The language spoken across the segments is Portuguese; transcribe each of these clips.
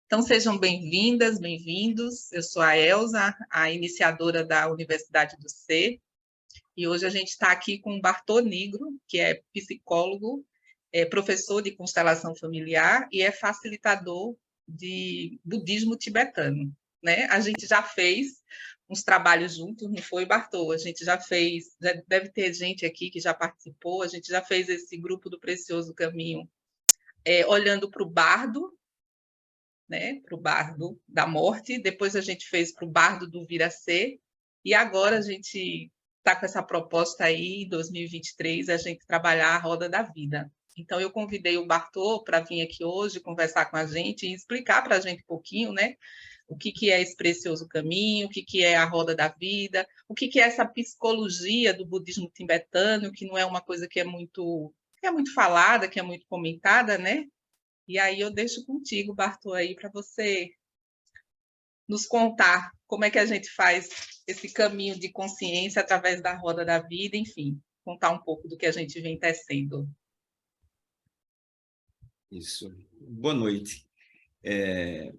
Então, sejam bem-vindas, bem-vindos. Eu sou a Elza, a iniciadora da Universidade do Ser, e hoje a gente está aqui com o Bartô Negro, que é psicólogo, é professor de constelação familiar e é facilitador de budismo tibetano, né? A gente já fez uns trabalhos juntos, não foi, Bartô? A gente já fez, já deve ter gente aqui que já participou, a gente já fez esse grupo do Precioso Caminho, olhando para o bardo, né, para o Bardo da Morte, depois a gente fez para o Bardo do Viracê, e agora a gente está com essa proposta aí, em 2023, a gente trabalhar a roda da vida. Então, eu convidei o Bartô para vir aqui hoje conversar com a gente e explicar para a gente um pouquinho, né, o que é esse precioso caminho, o que é a roda da vida, o que é essa psicologia do budismo tibetano, que não é uma coisa que é muito falada, que é muito comentada, né? E aí eu deixo contigo, Bartô, aí para você nos contar como é que a gente faz esse caminho de consciência através da roda da vida, enfim, contar um pouco do que a gente vem tecendo. Isso. Boa noite. Eu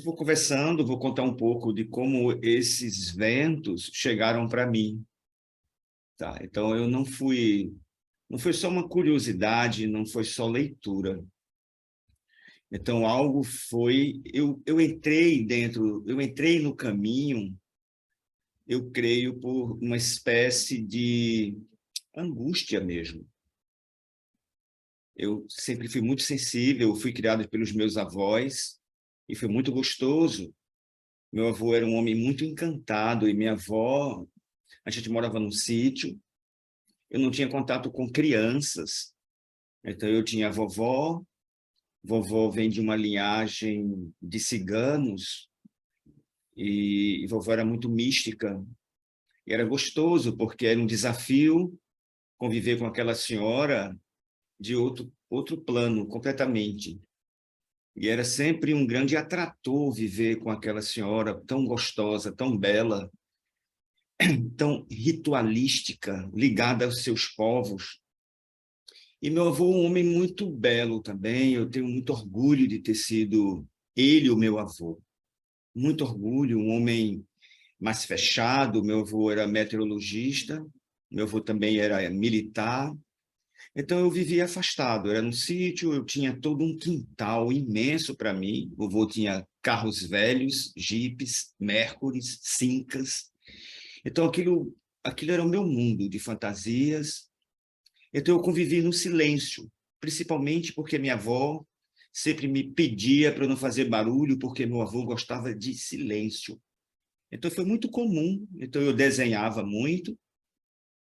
vou conversando, vou contar um pouco de como esses ventos chegaram para mim. Tá? Então, eu não foi só uma curiosidade, não foi só leitura. Então, algo foi, eu entrei no caminho, eu creio, por uma espécie de angústia mesmo. Eu sempre fui muito sensível, fui criado pelos meus avós, e foi muito gostoso. Meu avô era um homem muito encantado, e minha avó, a gente morava num sítio, eu não tinha contato com crianças, então eu tinha vovó vem de uma linhagem de ciganos, e vovó era muito mística, e era gostoso, porque era um desafio conviver com aquela senhora de outro plano, completamente. E era sempre um grande atrator viver com aquela senhora tão gostosa, tão bela, tão ritualística, ligada aos seus povos. E meu avô, um homem muito belo também, eu tenho muito orgulho de ter sido ele o meu avô. Muito orgulho, um homem mais fechado, meu avô era meteorologista, meu avô também era militar, então eu vivia afastado, era no sítio, eu tinha todo um quintal imenso para mim, o vovô tinha carros velhos, jipes, Mercurys, Cincas, então aquilo era o meu mundo de fantasias. Então eu convivi no silêncio, principalmente porque minha avó sempre me pedia para eu não fazer barulho, porque meu avô gostava de silêncio. Então foi muito comum, então eu desenhava muito,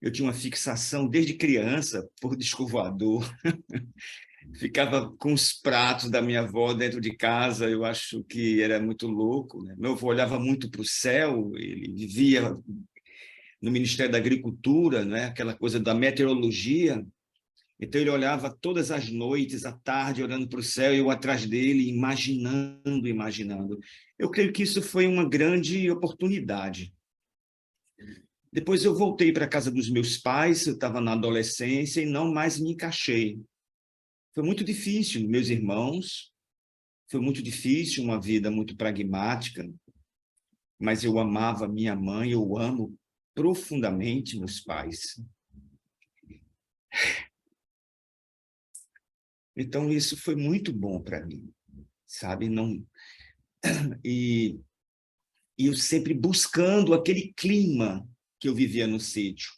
eu tinha uma fixação desde criança por disco voador, ficava com os pratos da minha avó dentro de casa, eu acho que era muito louco, né? Meu avô olhava muito para o céu, ele vivia no Ministério da Agricultura, né? Aquela coisa da meteorologia, então ele olhava todas as noites, à tarde, olhando para o céu, e eu atrás dele, imaginando. Eu creio que isso foi uma grande oportunidade. Depois eu voltei para a casa dos meus pais, eu estava na adolescência e não mais me encaixei. Foi muito difícil, meus irmãos, foi muito difícil, uma vida muito pragmática, mas eu amava minha mãe, eu amo profundamente meus pais. Então isso foi muito bom para mim, sabe? Não, e eu sempre buscando aquele clima que eu vivia no sítio.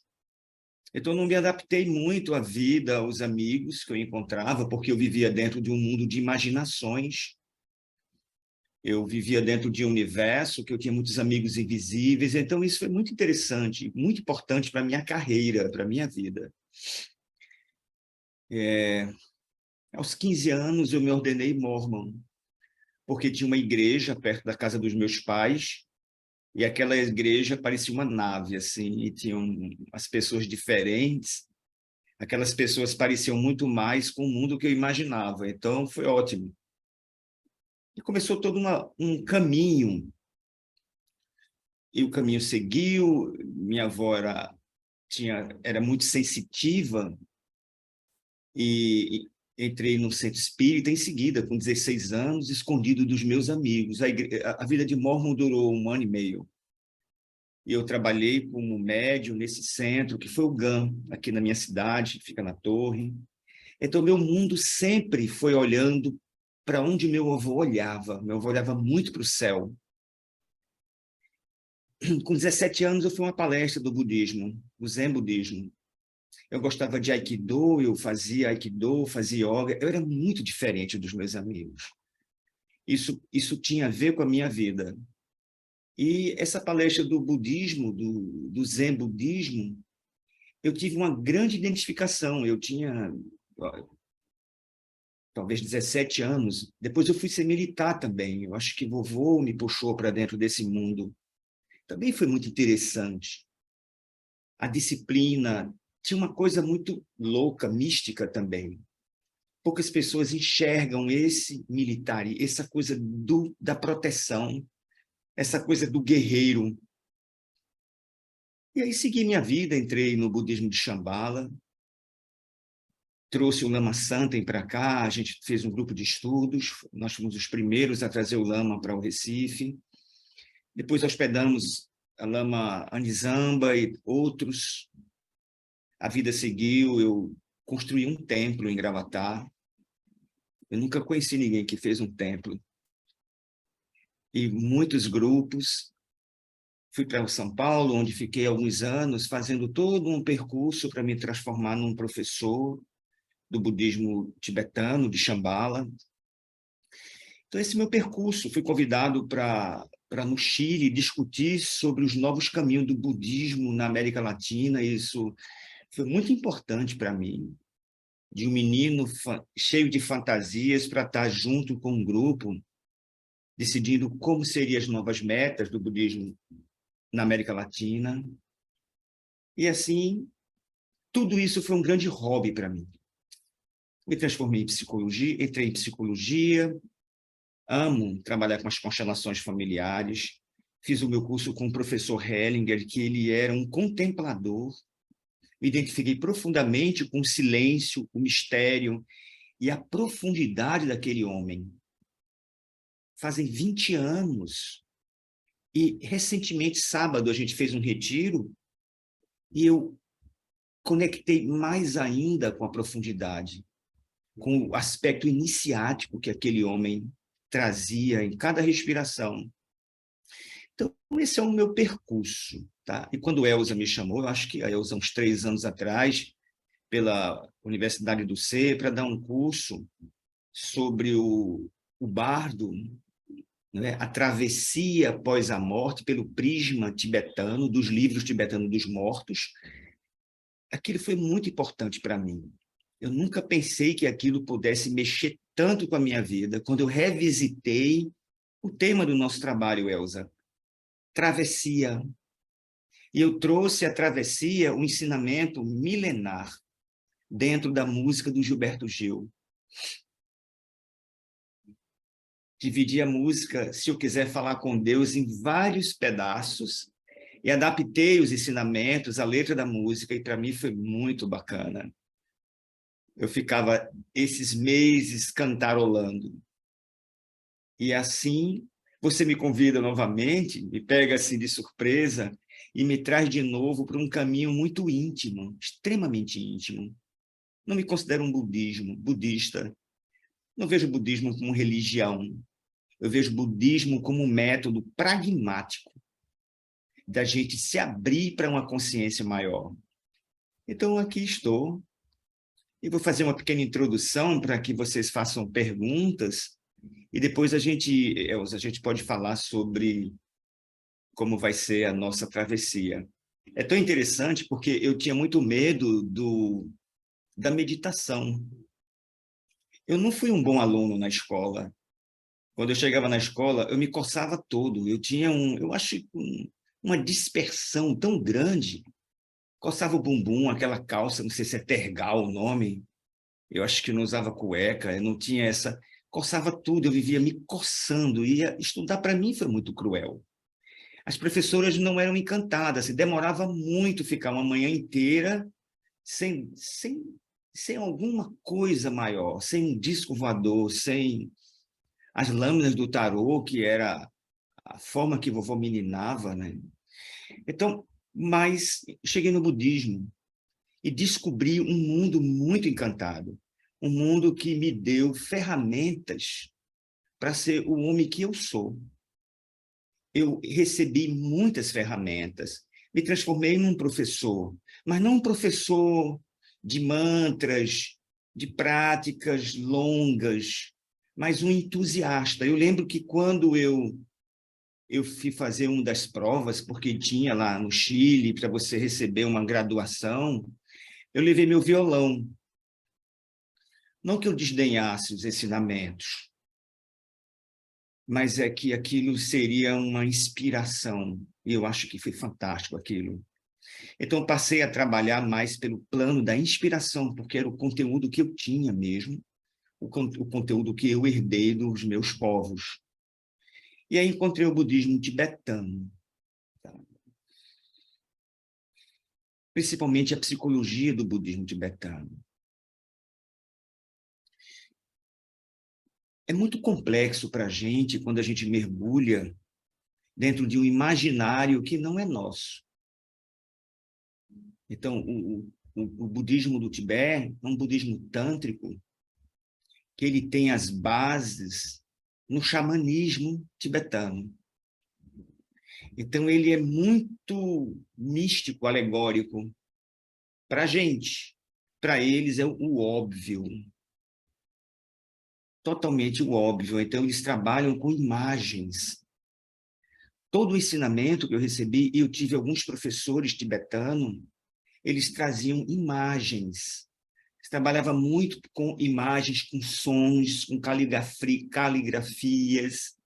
Então, eu não me adaptei muito à vida, aos amigos que eu encontrava, porque eu vivia dentro de um mundo de imaginações. Eu vivia dentro de um universo que eu tinha muitos amigos invisíveis. Então, isso foi muito interessante, muito importante para a minha carreira, para a minha vida. Aos 15 anos, eu me ordenei mórmon, porque tinha uma igreja perto da casa dos meus pais, e aquela igreja parecia uma nave, assim, e tinham as pessoas diferentes. Aquelas pessoas pareciam muito mais com o mundo que eu imaginava, então foi ótimo. E começou todo um caminho, e o caminho seguiu, minha avó era muito sensitiva, e entrei no centro espírita em seguida, com 16 anos, escondido dos meus amigos. A vida de Mórmon durou 1 ano e meio. E eu trabalhei como médium nesse centro, que foi o GAM, aqui na minha cidade, fica na Torre. Então, meu mundo sempre foi olhando para onde meu avô olhava. Meu avô olhava muito para o céu. Com 17 anos, eu fui a uma palestra do budismo, do Zen budismo. Eu gostava de Aikido, eu fazia Aikido, fazia yoga. Eu era muito diferente dos meus amigos. Isso tinha a ver com a minha vida. E essa palestra do budismo, do Zen budismo, eu tive uma grande identificação. Eu tinha talvez 17 anos. Depois eu fui ser militar também. Eu acho que vovô me puxou para dentro desse mundo. Também foi muito interessante. A disciplina tinha uma coisa muito louca, mística também. Poucas pessoas enxergam esse militar, essa coisa da proteção, essa coisa do guerreiro. E aí segui minha vida, entrei no budismo de Shambhala, trouxe o Lama Santem para cá, a gente fez um grupo de estudos, nós fomos os primeiros a trazer o Lama para o Recife. Depois hospedamos a Lama Anizamba e outros. A vida seguiu, eu construí um templo em Gravatá. Eu nunca conheci ninguém que fez um templo. E muitos grupos. Fui para São Paulo, onde fiquei alguns anos, fazendo todo um percurso para me transformar num professor do budismo tibetano, de Shambhala. Então, esse meu percurso, fui convidado para no Chile discutir sobre os novos caminhos do budismo na América Latina. Isso foi muito importante para mim, de um menino cheio de fantasias para estar junto com um grupo, decidindo como seriam as novas metas do budismo na América Latina. E assim, tudo isso foi um grande hobby para mim. Me transformei em psicologia, entrei em psicologia, amo trabalhar com as constelações familiares, fiz o meu curso com o professor Hellinger, que ele era um contemplador, me identifiquei profundamente com o silêncio, o mistério e a profundidade daquele homem. Fazem 20 anos. E, recentemente, sábado, a gente fez um retiro e eu conectei mais ainda com a profundidade, com o aspecto iniciático que aquele homem trazia em cada respiração. Então, esse é o meu percurso. Tá? E quando Elza me chamou, eu acho que a Elza, uns 3 anos atrás, pela Universidade do C, para dar um curso sobre o bardo, né? A travessia após a morte, pelo prisma tibetano, dos livros tibetanos dos mortos. Aquilo foi muito importante para mim. Eu nunca pensei que aquilo pudesse mexer tanto com a minha vida. Quando eu revisitei o tema do nosso trabalho, Elza, travessia. E eu trouxe à travessia um ensinamento milenar dentro da música do Gilberto Gil. Dividi a música, Se Eu Quiser Falar com Deus, em vários pedaços e adaptei os ensinamentos, a letra da música, e para mim foi muito bacana. Eu ficava esses meses cantarolando. E assim, você me convida novamente, me pega assim de surpresa e me traz de novo para um caminho muito íntimo, extremamente íntimo. Não me considero um budista. Não vejo o budismo como religião. Eu vejo o budismo como um método pragmático da gente se abrir para uma consciência maior. Então, aqui estou. E vou fazer uma pequena introdução para que vocês façam perguntas e depois a gente pode falar sobre como vai ser a nossa travessia. É tão interessante porque eu tinha muito medo da meditação. Eu não fui um bom aluno na escola. Quando eu chegava na escola, eu me coçava todo. Eu tinha eu acho, uma dispersão tão grande. Coçava o bumbum, aquela calça, não sei se é tergal o nome. Eu acho que não usava cueca, eu não tinha essa... Coçava tudo, eu vivia me coçando. E estudar para mim foi muito cruel. As professoras não eram encantadas, demorava muito ficar uma manhã inteira sem sem alguma coisa maior, sem um disco voador, sem as lâminas do tarô, que era a forma que vovó meninava, né? Então, mas cheguei no budismo e descobri um mundo muito encantado, um mundo que me deu ferramentas para ser o homem que eu sou. Eu recebi muitas ferramentas, me transformei num professor, mas não um professor de mantras, de práticas longas, mas um entusiasta. Eu lembro que quando eu fui fazer uma das provas, porque tinha lá no Chile, para você receber uma graduação, eu levei meu violão. Não que eu desdenhasse os ensinamentos, mas é que aquilo seria uma inspiração, e eu acho que foi fantástico aquilo. Então, passei a trabalhar mais pelo plano da inspiração, porque era o conteúdo que eu tinha mesmo, o conteúdo que eu herdei dos meus povos. E aí encontrei o budismo tibetano, tá? Principalmente a psicologia do budismo tibetano. É muito complexo para a gente quando a gente mergulha dentro de um imaginário que não é nosso. Então, o budismo do Tibete é um budismo tântrico que ele tem as bases no xamanismo tibetano. Então, ele é muito místico, alegórico para a gente. Para eles é o óbvio, totalmente o óbvio. Então, eles trabalham com imagens. Todo o ensinamento que eu recebi, e eu tive alguns professores tibetanos, eles traziam imagens. Trabalhava muito com imagens, com sons, com caligrafias.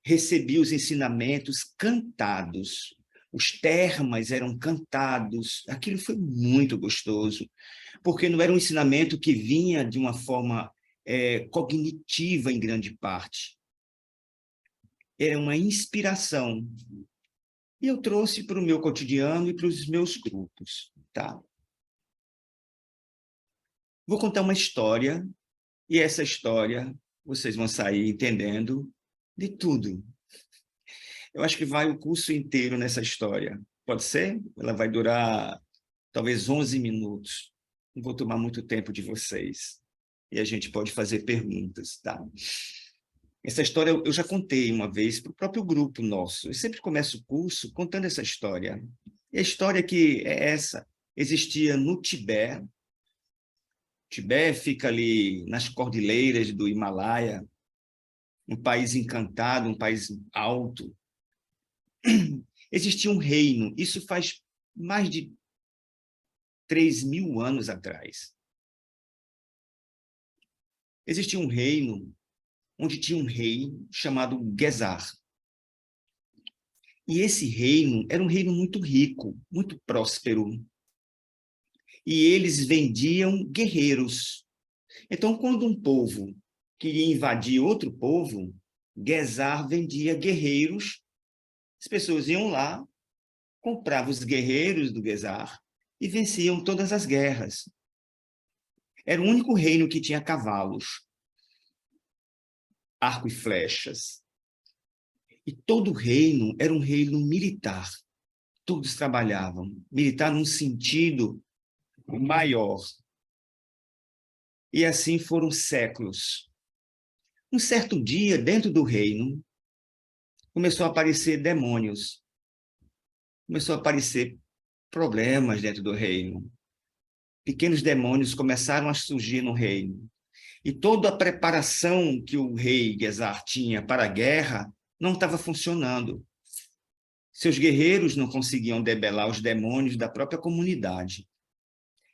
Recebi os ensinamentos cantados. Os termas eram cantados. Aquilo foi muito gostoso, porque não era um ensinamento que vinha de uma forma cognitiva, em grande parte. Era uma inspiração. E eu trouxe para o meu cotidiano e para os meus grupos, tá? Vou contar uma história, e essa história vocês vão sair entendendo de tudo. Eu acho que vai o curso inteiro nessa história. Pode ser? Ela vai durar talvez 11 minutos. Não vou tomar muito tempo de vocês. E a gente pode fazer perguntas, tá? Essa história eu já contei uma vez para o próprio grupo nosso. Eu sempre começo o curso contando essa história. E a história que é essa. Existia no Tibete. Tibete fica ali nas cordilheiras do Himalaia, um país encantado, um país alto. Existia um reino, isso faz mais de 3.000 anos atrás. Existia um reino onde tinha um rei chamado Gesar. E esse reino era um reino muito rico, muito próspero. E eles vendiam guerreiros. Então, quando um povo queria invadir outro povo, Gesar vendia guerreiros. As pessoas iam lá, compravam os guerreiros do Gesar e venciam todas as guerras. Era o único reino que tinha cavalos, arco e flechas. E todo o reino era um reino militar. Todos trabalhavam. Militar num sentido maior. E assim foram séculos. Um certo dia, dentro do reino, começou a aparecer demônios. Começou a aparecer problemas dentro do reino. Pequenos demônios começaram a surgir no reino. E toda a preparação que o rei Gesar tinha para a guerra não estava funcionando. Seus guerreiros não conseguiam debelar os demônios da própria comunidade.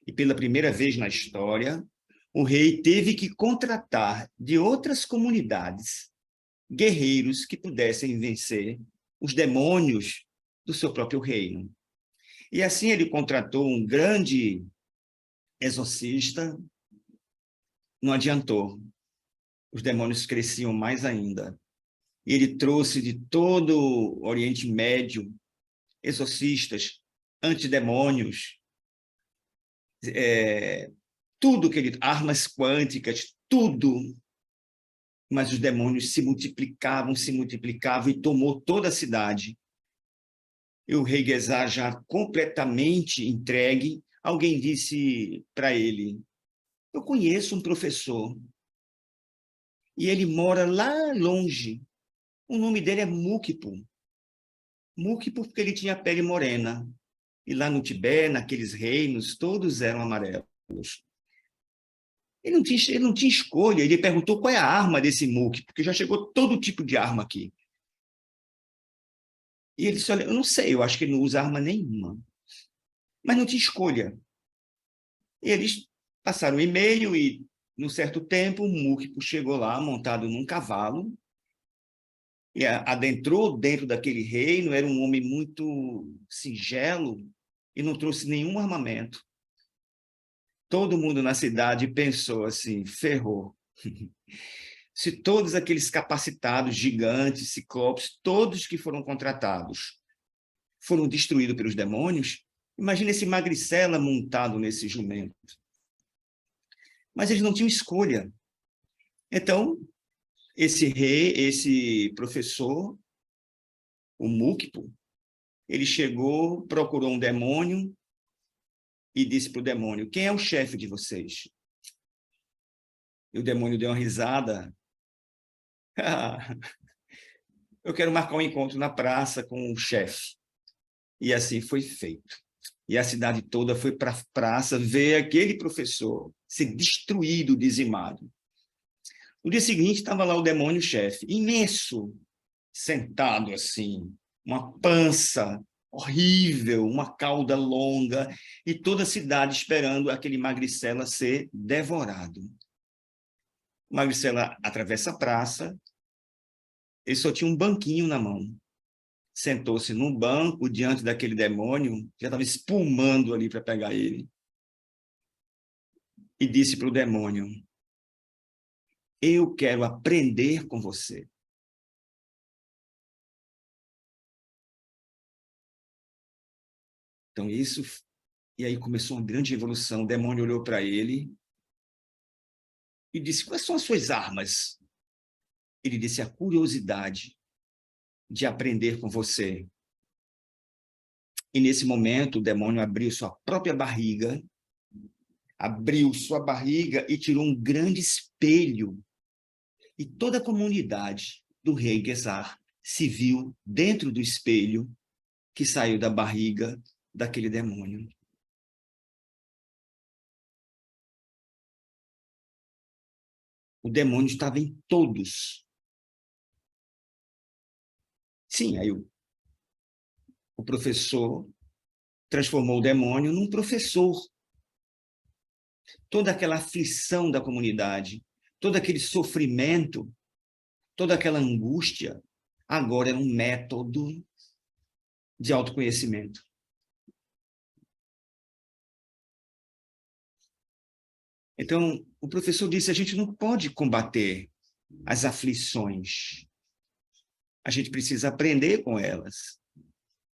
E pela primeira vez na história, o rei teve que contratar de outras comunidades guerreiros que pudessem vencer os demônios do seu próprio reino. E assim ele contratou um grande exorcista. Não adiantou. Os demônios cresciam mais ainda. E ele trouxe de todo o Oriente Médio exorcistas, antidemônios, tudo que ele... Armas quânticas, tudo. Mas os demônios se multiplicavam e tomou toda a cidade. E o rei Guesar, já completamente entregue, alguém disse para ele: eu conheço um professor, e ele mora lá longe. O nome dele é Múquipo. Múquipo porque ele tinha pele morena. E lá no Tibete, naqueles reinos, todos eram amarelos. Ele não tinha escolha. Ele perguntou qual é a arma desse Múquipo, porque já chegou todo tipo de arma aqui. E ele disse: olha, eu não sei, eu acho que ele não usa arma nenhuma. Mas não tinha escolha. E eles passaram um e-mail e, num certo tempo, o Múquipo chegou lá, montado num cavalo, e adentrou dentro daquele reino. Era um homem muito singelo e não trouxe nenhum armamento. Todo mundo na cidade pensou assim: ferrou. Se todos aqueles capacitados, gigantes, ciclopes, todos que foram contratados, foram destruídos pelos demônios, imagina esse magricela montado nesse jumento. Mas eles não tinham escolha. Então, esse rei, esse professor, o Múquipo, ele chegou, procurou um demônio e disse para o demônio: quem é o chefe de vocês? E o demônio deu uma risada. Eu quero marcar um encontro na praça com o chefe. E assim foi feito. E a cidade toda foi para a praça ver aquele professor ser destruído, dizimado. No dia seguinte, estava lá o demônio-chefe, imenso, sentado assim, uma pança horrível, uma cauda longa, e toda a cidade esperando aquele magricela ser devorado. O magricela atravessa a praça, ele só tinha um banquinho na mão. Sentou-se num banco diante daquele demônio, já estava espumando ali para pegar ele. E disse para o demônio: eu quero aprender com você. Então, isso... E aí começou uma grande revolução. O demônio olhou para ele e disse: quais são as suas armas? Ele disse: a curiosidade de aprender com você. E nesse momento, o demônio abriu sua própria barriga, e tirou um grande espelho. E toda a comunidade do rei Guesar se viu dentro do espelho que saiu da barriga daquele demônio. O demônio estava em todos. Sim, aí o professor transformou o demônio num professor. Toda aquela aflição da comunidade, todo aquele sofrimento, toda aquela angústia, agora era um método de autoconhecimento. Então, o professor disse: a gente não pode combater as aflições. A gente precisa aprender com elas.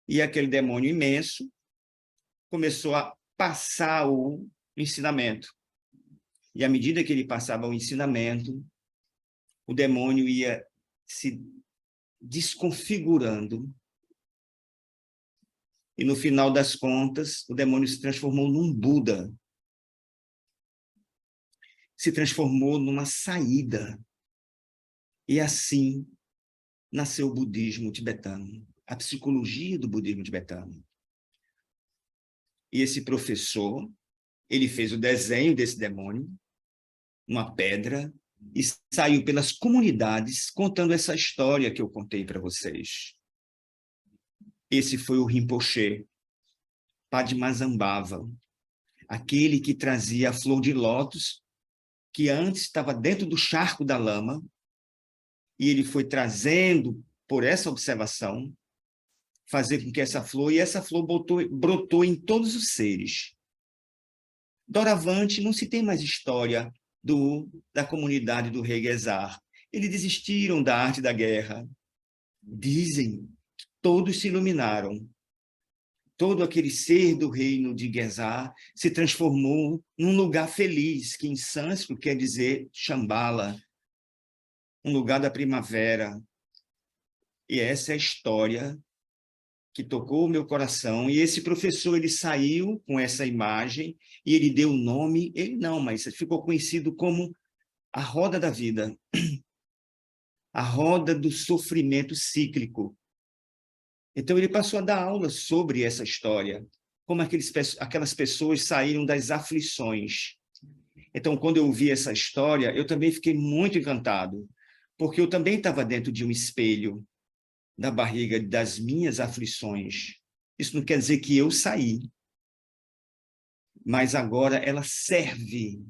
E aquele demônio imenso começou a passar o ensinamento. E à medida que ele passava o ensinamento, o demônio ia se desconfigurando. E no final das contas, o demônio se transformou num Buda. Se transformou numa saída. E assim nasceu o budismo tibetano, a psicologia do budismo tibetano. E esse professor, ele fez o desenho desse demônio, uma pedra, e saiu pelas comunidades contando essa história que eu contei para vocês. Esse foi o Rinpoche, Padmasambhava, aquele que trazia a flor de lótus, que antes estava dentro do charco da lama, e ele foi trazendo, por essa observação, fazer com que essa flor brotou em todos os seres. Doravante, não se tem mais história da comunidade do rei Guesar. Eles desistiram da arte da guerra. Dizem que todos se iluminaram. todo aquele ser do reino de Gesar se transformou num lugar feliz, que em sânscrito quer dizer Shambhala, um lugar da primavera. E essa é a história que tocou o meu coração. E esse professor, ele saiu com essa imagem e ele deu o nome, ele não, mas ficou conhecido como a roda da vida, a roda do sofrimento cíclico. Então, ele passou a dar aula sobre essa história, como aquelas pessoas saíram das aflições. Então, quando eu ouvi essa história, eu também fiquei muito encantado, porque eu também estava dentro de um espelho da barriga das minhas aflições. Isso não quer dizer que eu saí, mas agora ela serve,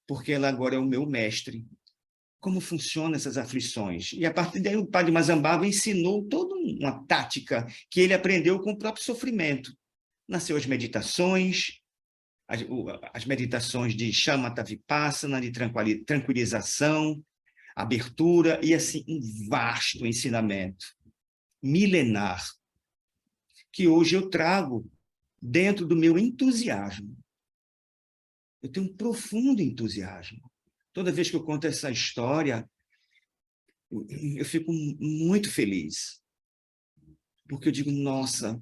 porque ela agora é o meu mestre. Como funcionam essas aflições? E a partir daí o Padre Mazambava ensinou toda uma tática que ele aprendeu com o próprio sofrimento. Nasceu as meditações, as meditações de Shamatha Vipassana, de tranquilização, abertura, e assim um vasto ensinamento milenar, que hoje eu trago dentro do meu entusiasmo. Eu tenho um profundo entusiasmo. Toda vez que eu conto essa história, eu fico muito feliz, porque eu digo, nossa,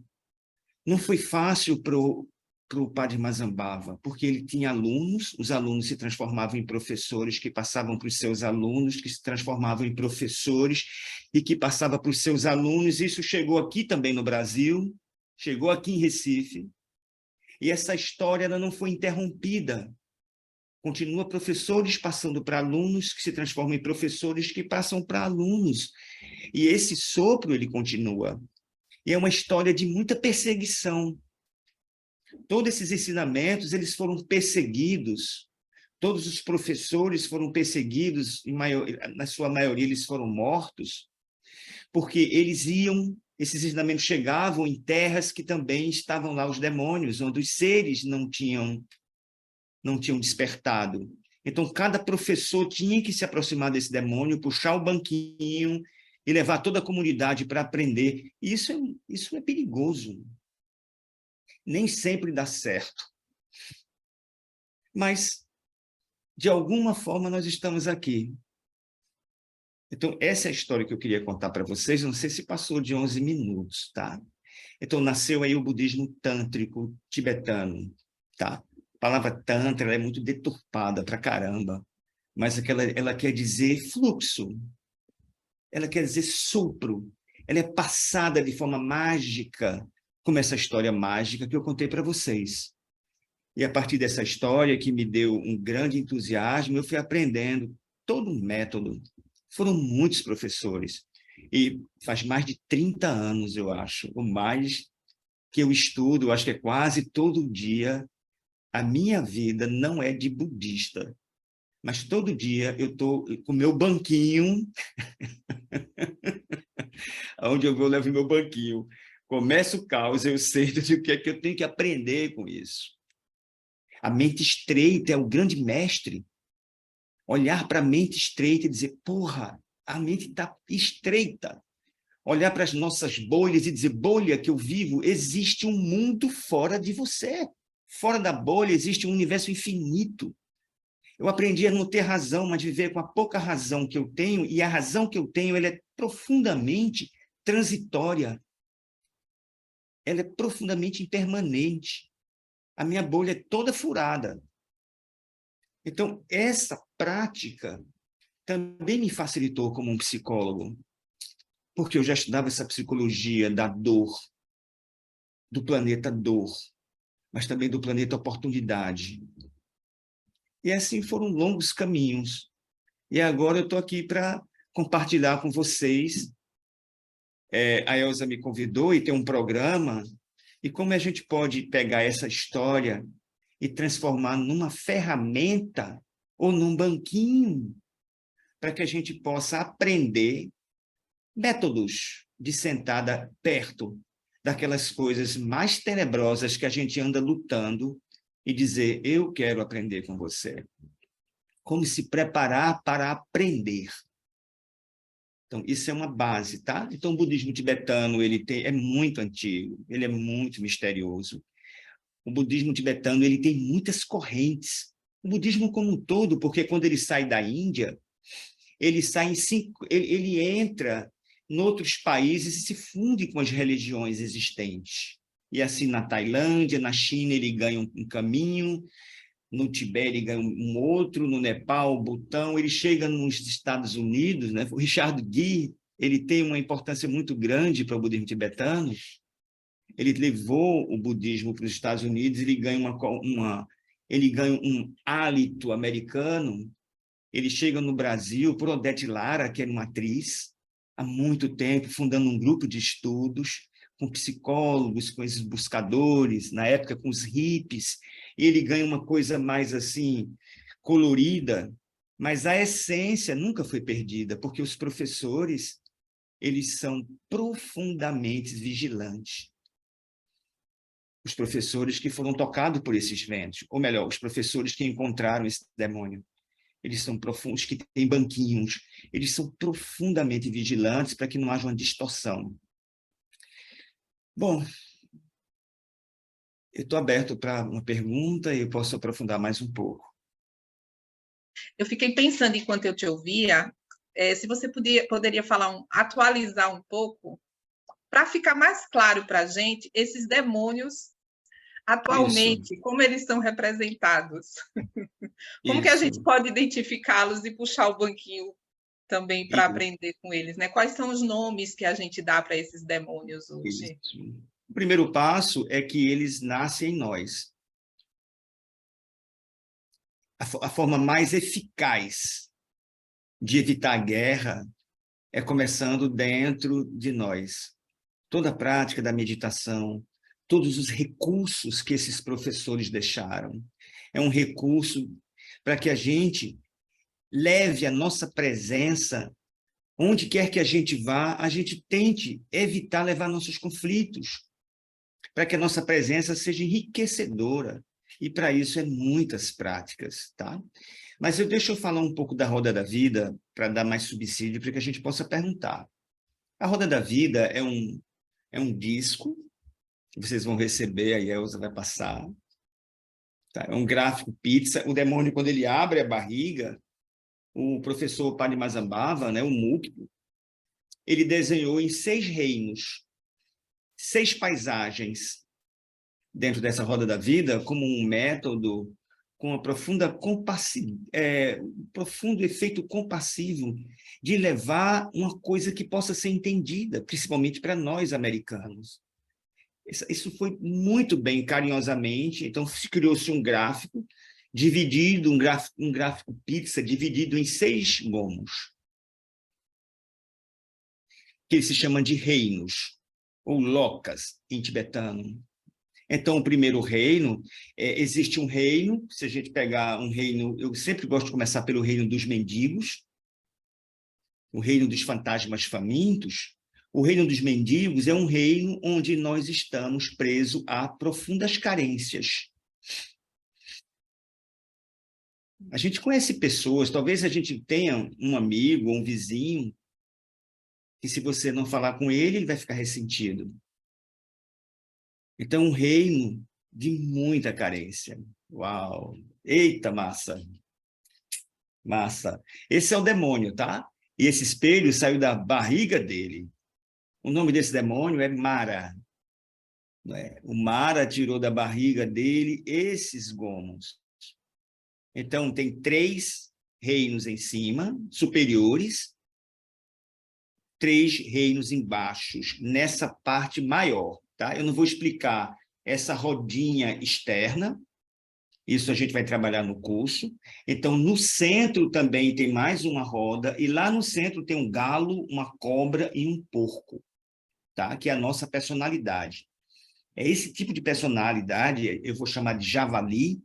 não foi fácil para o Padre Mazambava, porque ele tinha alunos, os alunos se transformavam em professores, que passavam para os seus alunos, que se transformavam em professores, e que passava para os seus alunos. Isso chegou aqui também no Brasil, chegou aqui em Recife, e essa história ela não foi interrompida. Continua professores passando para alunos, que se transformam em professores, que passam para alunos. E esse sopro, ele continua. E é uma história de muita perseguição. Todos esses ensinamentos, eles foram perseguidos. Todos os professores foram perseguidos, na sua maioria eles foram mortos, porque esses ensinamentos chegavam em terras que também estavam lá os demônios, onde os seres não tinham despertado. Então, cada professor tinha que se aproximar desse demônio, puxar o banquinho e levar toda a comunidade para aprender. Isso é perigoso. Nem sempre dá certo. Mas, de alguma forma, nós estamos aqui. Então, essa é a história que eu queria contar para vocês. Não sei se passou de 11 minutos, tá? Então, nasceu aí o budismo tântrico tibetano, tá? A palavra tantra ela é muito deturpada para caramba, mas ela quer dizer fluxo, ela quer dizer sopro, ela é passada de forma mágica, como essa história mágica que eu contei para vocês. E a partir dessa história, que me deu um grande entusiasmo, eu fui aprendendo todo um método. Foram muitos professores, e faz mais de 30 anos, eu acho, ou mais, que eu estudo, eu acho que é quase todo dia. A minha vida não é de budista, mas todo dia eu estou com o meu banquinho, aonde eu vou, eu levo meu banquinho. Começa o caos, eu sei do que é que eu tenho que aprender com isso. A mente estreita é o grande mestre. Olhar para a mente estreita e dizer, porra, a mente está estreita. Olhar para as nossas bolhas e dizer, bolha que eu vivo, existe um mundo fora de você. Fora da bolha existe um universo infinito. Eu aprendi a não ter razão, mas viver com a pouca razão que eu tenho, e a razão que eu tenho ela é profundamente transitória. Ela é profundamente impermanente. A minha bolha é toda furada. Então, essa prática também me facilitou como um psicólogo, porque eu já estudava essa psicologia da dor, do planeta dor, mas também do planeta oportunidade. E assim foram longos caminhos. E agora eu estou aqui para compartilhar com vocês. A Elza me convidou e tem um programa, e como a gente pode pegar essa história e transformar numa ferramenta ou num banquinho para que a gente possa aprender métodos de sentada perto daquelas coisas mais tenebrosas que a gente anda lutando e dizer, eu quero aprender com você. Como se preparar para aprender. Então, isso é uma base, tá? Então, o budismo tibetano, é muito antigo, ele é muito misterioso. O budismo tibetano, ele tem muitas correntes. O budismo como um todo, porque quando ele sai da Índia, ele sai ele entra em outros países e se funde com as religiões existentes. E assim, na Tailândia, na China, ele ganha um caminho, no Tibete ele ganha um outro, no Nepal, Butão, ele chega nos Estados Unidos, né? O Richard Gere, ele tem uma importância muito grande para o budismo tibetano, ele levou o budismo para os Estados Unidos, ele ganha ele ganha um hálito americano, ele chega no Brasil por Odete Lara, que era uma atriz, há muito tempo, fundando um grupo de estudos, com psicólogos, com esses buscadores, na época com os hippies, e ele ganha uma coisa mais assim, colorida, mas a essência nunca foi perdida, porque os professores, eles são profundamente vigilantes. Os professores que foram tocados por esses ventos, ou melhor, os professores que encontraram esse demônio, eles são profundos, que têm banquinhos, eles são profundamente vigilantes para que não haja uma distorção. Bom, eu estou aberto para uma pergunta e eu posso aprofundar mais um pouco. Eu fiquei pensando, enquanto eu te ouvia, se você poderia atualizar um pouco, para ficar mais claro para a gente, esses demônios, atualmente, Isso. como eles são representados? Como que a gente Isso. pode identificá-los e puxar o banquinho também para aprender com eles, né? Quais são os nomes que a gente dá para esses demônios hoje? Isso. O primeiro passo é que eles nascem em nós. A forma mais eficaz de evitar a guerra é começando dentro de nós. Toda a prática da meditação, todos os recursos que esses professores deixaram, é um recurso para que a gente leve a nossa presença onde quer que a gente vá, a gente tente evitar levar nossos conflitos, para que a nossa presença seja enriquecedora. E para isso é muitas práticas, tá? Mas deixa eu falar um pouco da roda da vida, para dar mais subsídio, para que a gente possa perguntar. A roda da vida é um disco, que vocês vão receber, a Elza vai passar. Tá? É um gráfico pizza. O demônio, quando ele abre a barriga, o professor Padmasambhava, né, o Mukti, ele desenhou em 6 reinos, 6 paisagens dentro dessa roda da vida, como um método com uma profundo efeito compassivo de levar uma coisa que possa ser entendida, principalmente para nós americanos. Isso foi muito bem, carinhosamente, então criou-se um gráfico dividido, um gráfico pizza dividido em 6 gomos, que ele se chama de reinos, ou lokas, em tibetano. Então, o primeiro reino, existe um reino, se a gente pegar um reino, eu sempre gosto de começar pelo reino dos mendigos, o reino dos fantasmas famintos. O reino dos mendigos é um reino onde nós estamos presos a profundas carências. A gente conhece pessoas, talvez a gente tenha um amigo, um vizinho, que se você não falar com ele, ele vai ficar ressentido. Então, um reino de muita carência. Uau! Eita, massa! Massa! Esse é o demônio, tá? E esse espelho saiu da barriga dele. O nome desse demônio é Mara. O Mara tirou da barriga dele esses gomos. Então, tem 3 reinos em cima, superiores, 3 reinos embaixo, nessa parte maior. Tá? Eu não vou explicar essa rodinha externa, isso a gente vai trabalhar no curso. Então, no centro também tem mais uma roda, e lá no centro tem um galo, uma cobra e um porco, tá? Que é a nossa personalidade. É esse tipo de personalidade, eu vou chamar de javali,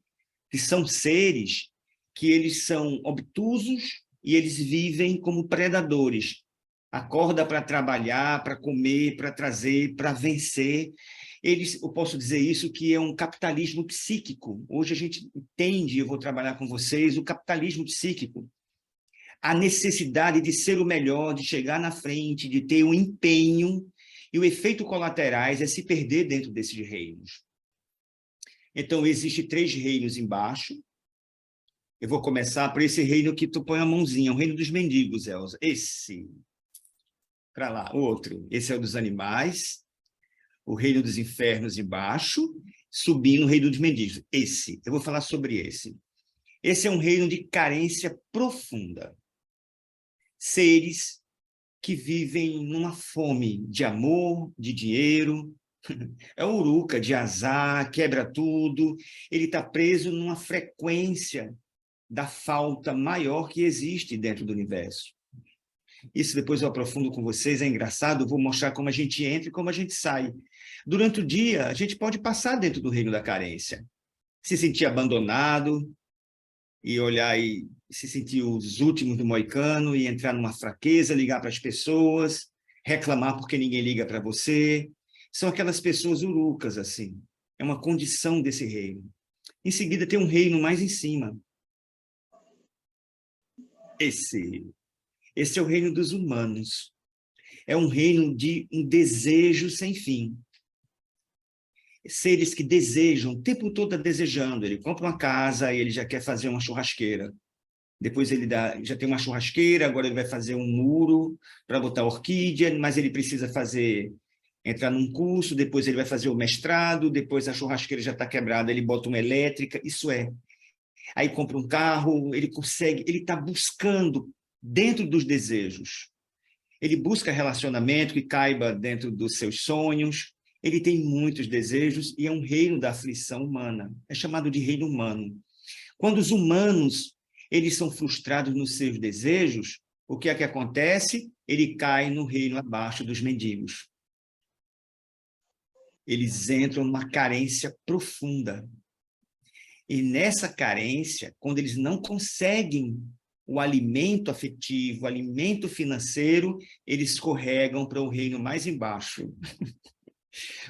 que são seres que eles são obtusos e eles vivem como predadores. Acorda para trabalhar, para comer, para trazer, para vencer. Eu posso dizer isso, que é um capitalismo psíquico. Hoje a gente entende, eu vou trabalhar com vocês, o capitalismo psíquico. a necessidade de ser o melhor, de chegar na frente, de ter um empenho, e o efeito colaterais é se perder dentro desses reinos. Então, existem 3 reinos embaixo. Eu vou começar por esse reino que tu põe a mãozinha, o reino dos mendigos, Elza. Esse. Para lá, outro. Esse é o dos animais. O reino dos infernos embaixo, subindo o reino dos mendigos. Esse. Eu vou falar sobre esse. Esse é um reino de carência profunda. Seres que vivem numa fome de amor, de dinheiro. É o uruca de azar, quebra tudo. Ele está preso numa frequência da falta maior que existe dentro do universo. Isso depois eu aprofundo com vocês, é engraçado, eu vou mostrar como a gente entra e como a gente sai. Durante o dia, a gente pode passar dentro do reino da carência, se sentir abandonado, e olhar e se sentir os últimos do moicano, e entrar numa fraqueza, ligar para as pessoas, reclamar porque ninguém liga para você. São aquelas pessoas urucas, assim. É uma condição desse reino. Em seguida, tem um reino mais em cima. Esse é o reino dos humanos. É um reino de um desejo sem fim. Seres que desejam, o tempo todo está desejando. Ele compra uma casa e ele já quer fazer uma churrasqueira. Depois ele já tem uma churrasqueira, agora ele vai fazer um muro para botar orquídea, mas ele precisa entrar num curso, depois ele vai fazer o mestrado, depois a churrasqueira já está quebrada, ele bota uma elétrica, isso é. Aí compra um carro, ele está buscando dentro dos desejos. Ele busca relacionamento que caiba dentro dos seus sonhos. Ele tem muitos desejos e é um reino da aflição humana. É chamado de reino humano. Quando os humanos eles são frustrados nos seus desejos, o que é que acontece? Ele cai no reino abaixo dos mendigos. Eles entram numa carência profunda. E nessa carência, quando eles não conseguem o alimento afetivo, o alimento financeiro, eles escorregam para o reino mais embaixo.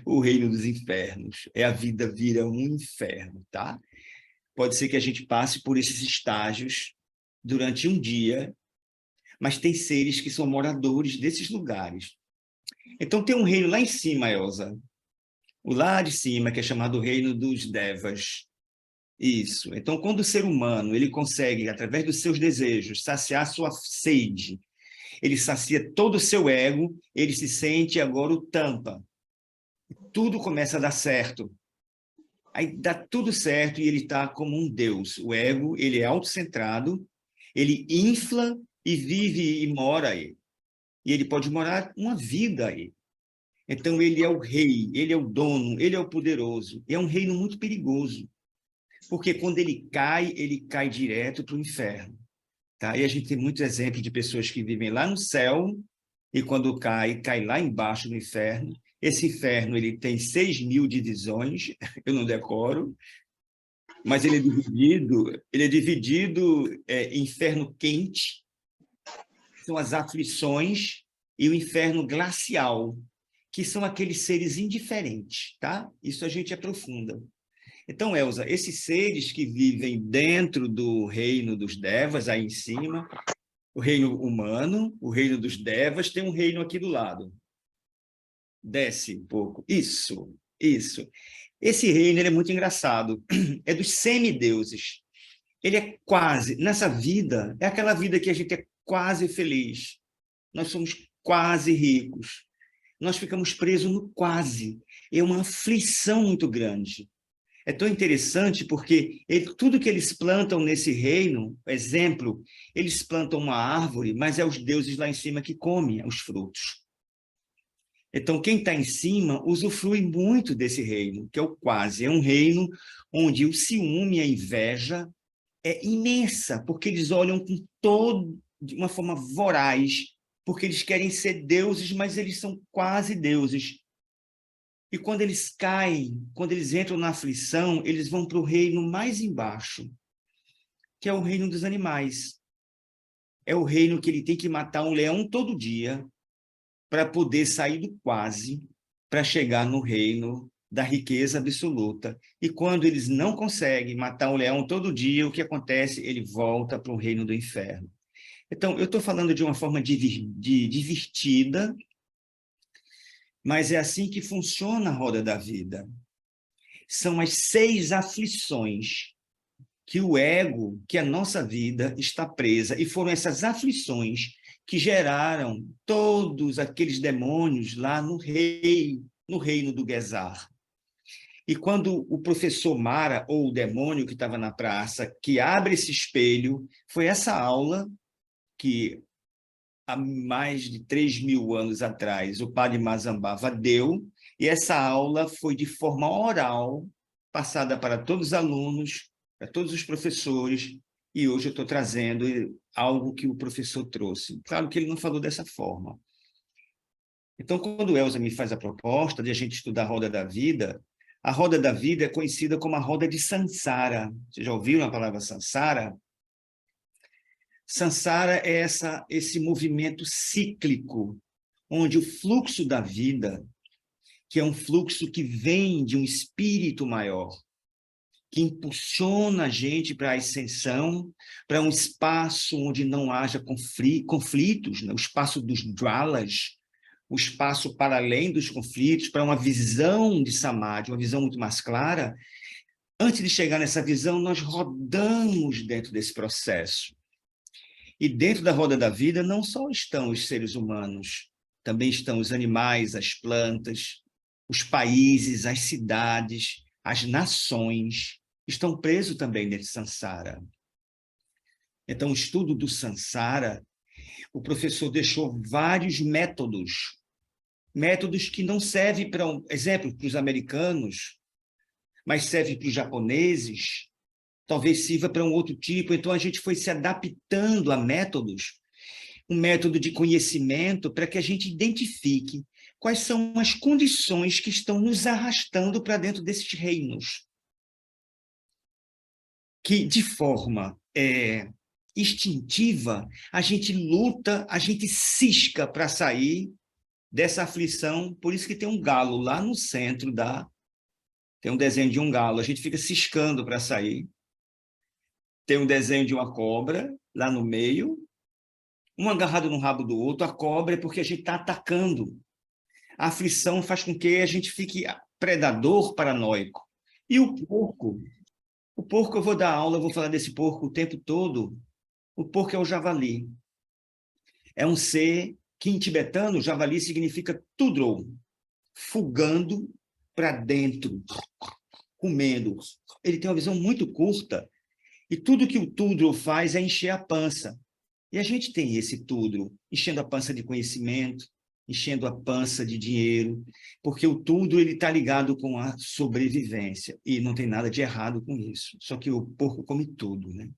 O reino dos infernos. A vida vira um inferno, tá? Pode ser que a gente passe por esses estágios durante um dia, mas tem seres que são moradores desses lugares. Então tem um reino lá em cima, Elza. O lá de cima, que é chamado reino dos devas. Isso. Então, quando o ser humano ele consegue, através dos seus desejos, saciar sua sede, ele sacia todo o seu ego, ele se sente agora o tampa. Tudo começa a dar certo. Aí dá tudo certo e ele está como um deus. O ego, ele é autocentrado, ele infla e vive e mora aí. E ele pode morar uma vida aí. Então, ele é o rei, ele é o dono, ele é o poderoso. E é um reino muito perigoso. Porque quando ele cai direto para o inferno. Tá? E a gente tem muitos exemplos de pessoas que vivem lá no céu e quando cai lá embaixo no inferno. Esse inferno ele tem 6.000 divisões, eu não decoro, mas ele é dividido em inferno quente, são as aflições, e o inferno glacial, que são aqueles seres indiferentes, tá? Isso a gente aprofunda. Então, Elza, esses seres que vivem dentro do reino dos devas, aí em cima, o reino humano, o reino dos devas, tem um reino aqui do lado. Desce um pouco. Isso. Esse reino ele é muito engraçado. É dos semideuses. Ele é quase, nessa vida, é aquela vida que a gente é quase feliz. Nós somos quase ricos. Nós ficamos presos no quase. É uma aflição muito grande. É tão interessante porque tudo que eles plantam nesse reino, exemplo, eles plantam uma árvore, mas é os deuses lá em cima que comem os frutos. Então, quem está em cima usufrui muito desse reino, que é o quase. É um reino onde o ciúme e a inveja é imensa, porque eles olham de uma forma voraz, porque eles querem ser deuses, mas eles são quase deuses. E quando eles caem, quando eles entram na aflição, eles vão para o reino mais embaixo, que é o reino dos animais. É o reino que ele tem que matar um leão todo dia para poder sair do quase, para chegar no reino da riqueza absoluta. E quando eles não conseguem matar um leão todo dia, o que acontece? Ele volta para o reino do inferno. Então, eu estou falando de uma forma divertida, mas é assim que funciona a roda da vida. São as 6 aflições que o ego, que a nossa vida está presa, e foram essas aflições que geraram todos aqueles demônios lá no reino do Gesar. E quando o professor Mara, ou o demônio que estava na praça, que abre esse espelho, foi essa aula que há mais de 3.000 anos atrás o padre Mazambava deu, e essa aula foi de forma oral, passada para todos os alunos, para todos os professores, e hoje eu estou trazendo algo que o professor trouxe. Claro que ele não falou dessa forma. Então, quando Elza me faz a proposta de a gente estudar a roda da vida é conhecida como a roda de Sansara. Vocês já ouviram a palavra Sansara? Sansara é esse movimento cíclico, onde o fluxo da vida, que é um fluxo que vem de um espírito maior, que impulsiona a gente para a ascensão, para um espaço onde não haja conflitos, né? O espaço dos dwalas, o espaço para além dos conflitos, para uma visão de Samadhi, uma visão muito mais clara. Antes de chegar nessa visão, nós rodamos dentro desse processo. E dentro da roda da vida não só estão os seres humanos, também estão os animais, as plantas, os países, as cidades, as nações, estão presos também nesse Sansara. Então, o estudo do Sansara, o professor deixou vários métodos que não servem para, exemplo, para os americanos, mas servem para os japoneses, talvez sirva para um outro tipo. Então, a gente foi se adaptando a métodos, um método de conhecimento para que a gente identifique quais são as condições que estão nos arrastando para dentro desses reinos, que de forma instintiva, a gente luta, a gente cisca para sair dessa aflição. Por isso que tem um galo lá no centro tem um desenho de um galo, a gente fica ciscando para sair. Tem um desenho de uma cobra lá no meio, um agarrado no rabo do outro. A cobra é porque a gente está atacando. A aflição faz com que a gente fique predador paranoico. E o porco eu vou dar aula, eu vou falar desse porco o tempo todo. O porco é o javali. É um ser que em tibetano, javali significa tudrou, fugando para dentro, comendo. Ele tem uma visão muito curta, e tudo que o tudro faz é encher a pança. E a gente tem esse tudro, enchendo a pança de conhecimento, enchendo a pança de dinheiro, porque o tudro está ligado com a sobrevivência, e não tem nada de errado com isso. Só que o porco come tudo, né?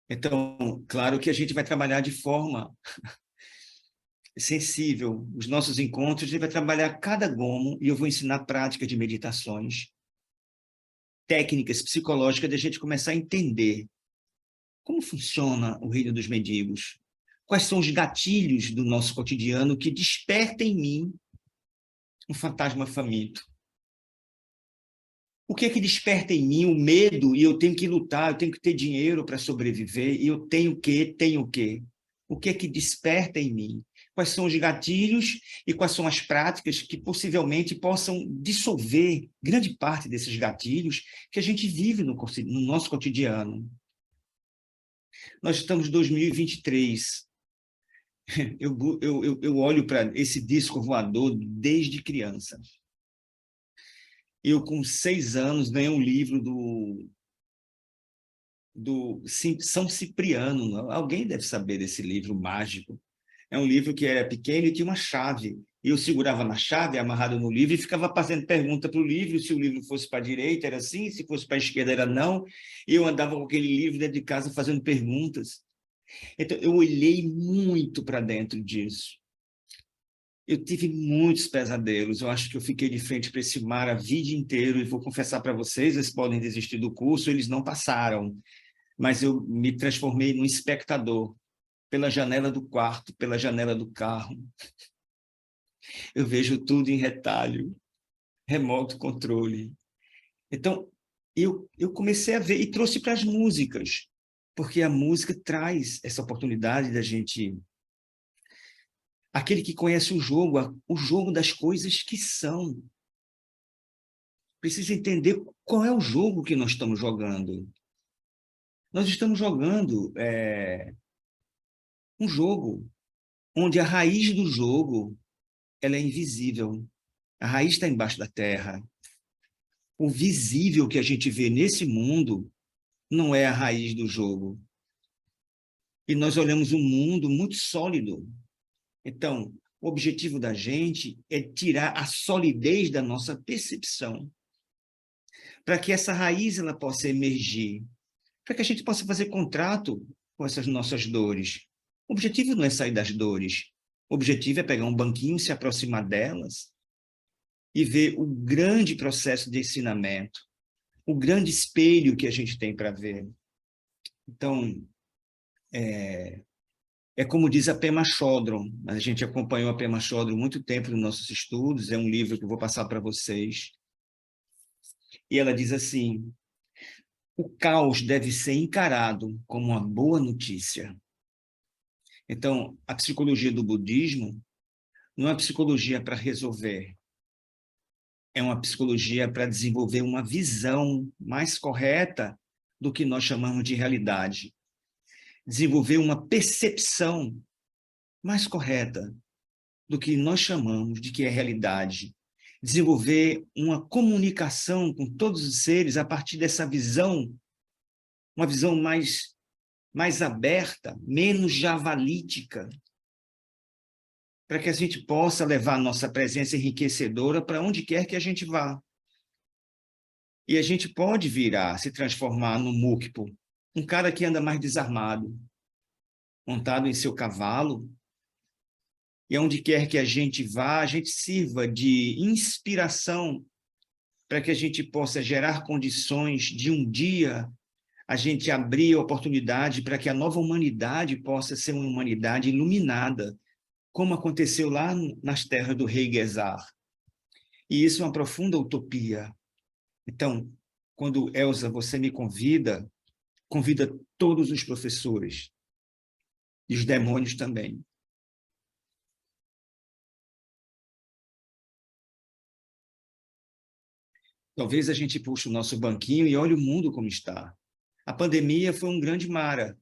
Então, claro que a gente vai trabalhar de forma sensível. Os nossos encontros, a gente vai trabalhar cada gomo, e eu vou ensinar práticas de meditações, técnicas psicológicas, de a gente começar a entender como funciona o reino dos mendigos, quais são os gatilhos do nosso cotidiano que despertam em mim um fantasma faminto. O que é que desperta em mim o medo, e eu tenho que lutar, eu tenho que ter dinheiro para sobreviver, e eu tenho o quê? O que é que desperta em mim? Quais são os gatilhos e quais são as práticas que possivelmente possam dissolver grande parte desses gatilhos que a gente vive no nosso cotidiano? Nós estamos em 2023. Eu olho para esse disco voador desde criança. Eu, com 6 anos, ganhei um livro do São Cipriano. Alguém deve saber desse livro mágico. É um livro que era pequeno e tinha uma chave. Eu segurava na chave, amarrado no livro, e ficava fazendo pergunta para o livro. Se o livro fosse para a direita, era sim, se fosse para a esquerda, era não. E eu andava com aquele livro dentro de casa fazendo perguntas. Então, eu olhei muito para dentro disso. Eu tive muitos pesadelos. Eu acho que eu fiquei de frente para esse mar a vida inteira, e vou confessar para vocês, eles podem desistir do curso, eles não passaram. Mas eu me transformei num espectador, pela janela do quarto, pela janela do carro. Eu vejo tudo em retalho, remoto controle. Então, eu comecei a ver, e trouxe para as músicas porque a música traz essa oportunidade da gente... Aquele que conhece o jogo das coisas que são, precisa entender qual é o jogo que nós estamos jogando. Nós estamos jogando um jogo onde a raiz do jogo ela é invisível. A raiz está embaixo da terra. O visível que a gente vê nesse mundo não é a raiz do jogo. E nós olhamos um mundo muito sólido. Então, o objetivo da gente é tirar a solidez da nossa percepção, para que essa raiz ela possa emergir, para que a gente possa fazer contrato com essas nossas dores. O objetivo não é sair das dores. O objetivo é pegar um banquinho, se aproximar delas e ver o grande processo de ensinamento, o grande espelho que a gente tem para ver. Então, é como diz a Pema Chodron, a gente acompanhou a Pema Chodron muito tempo nos nossos estudos, é um livro que eu vou passar para vocês. E ela diz assim: o caos deve ser encarado como uma boa notícia. Então, a psicologia do budismo não é uma psicologia para resolver, é uma psicologia para desenvolver uma visão mais correta do que nós chamamos de realidade. Desenvolver uma percepção mais correta do que nós chamamos de que é realidade. Desenvolver uma comunicação com todos os seres a partir dessa visão, uma visão mais aberta, menos javalítica, para que a gente possa levar a nossa presença enriquecedora para onde quer que a gente vá. E a gente pode se transformar no Mukpo, um cara que anda mais desarmado, montado em seu cavalo, e aonde quer que a gente vá, a gente sirva de inspiração para que a gente possa gerar condições de um dia a gente abrir a oportunidade para que a nova humanidade possa ser uma humanidade iluminada, como aconteceu lá nas terras do rei Gesar. E isso é uma profunda utopia. Então, quando, Elza, você me convida todos os professores, e os demônios também. Talvez a gente puxe o nosso banquinho e olhe o mundo como está. A pandemia foi um grande mara.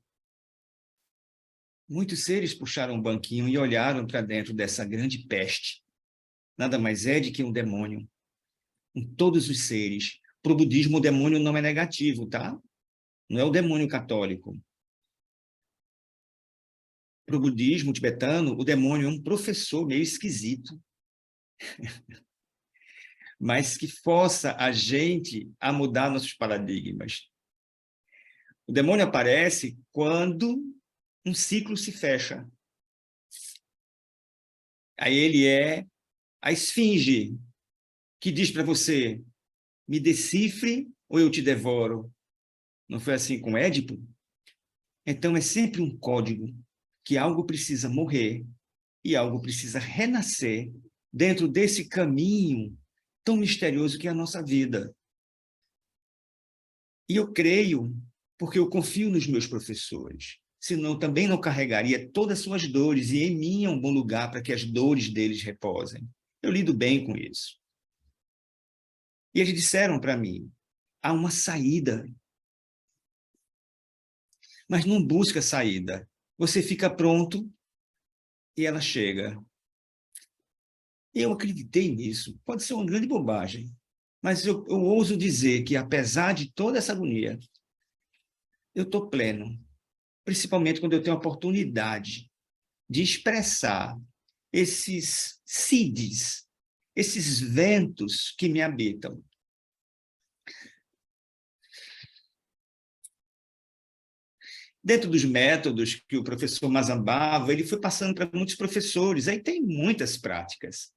Muitos seres puxaram o banquinho e olharam para dentro dessa grande peste. Nada mais é do que um demônio. Em todos os seres. Para o budismo, o demônio não é negativo, tá? Não é o demônio católico. Para o budismo tibetano, o demônio é um professor meio esquisito, mas que força a gente a mudar nossos paradigmas. O demônio aparece quando um ciclo se fecha. Aí ele é a esfinge, que diz para você: me decifre ou eu te devoro. Não foi assim com Édipo? Então é sempre um código que algo precisa morrer e algo precisa renascer dentro desse caminho tão misterioso que é a nossa vida. E eu creio, porque eu confio nos meus professores. Senão também não carregaria todas as suas dores, e em mim é um bom lugar para que as dores deles reposem. Eu lido bem com isso. E eles disseram para mim: há uma saída. Mas não busca saída. Você fica pronto e ela chega. Eu acreditei nisso. Pode ser uma grande bobagem, mas eu ouso dizer que, apesar de toda essa agonia, eu estou pleno, principalmente quando eu tenho a oportunidade de expressar esses seeds, esses ventos que me habitam. Dentro dos métodos que o professor Mazambava, ele foi passando para muitos professores, aí tem muitas práticas.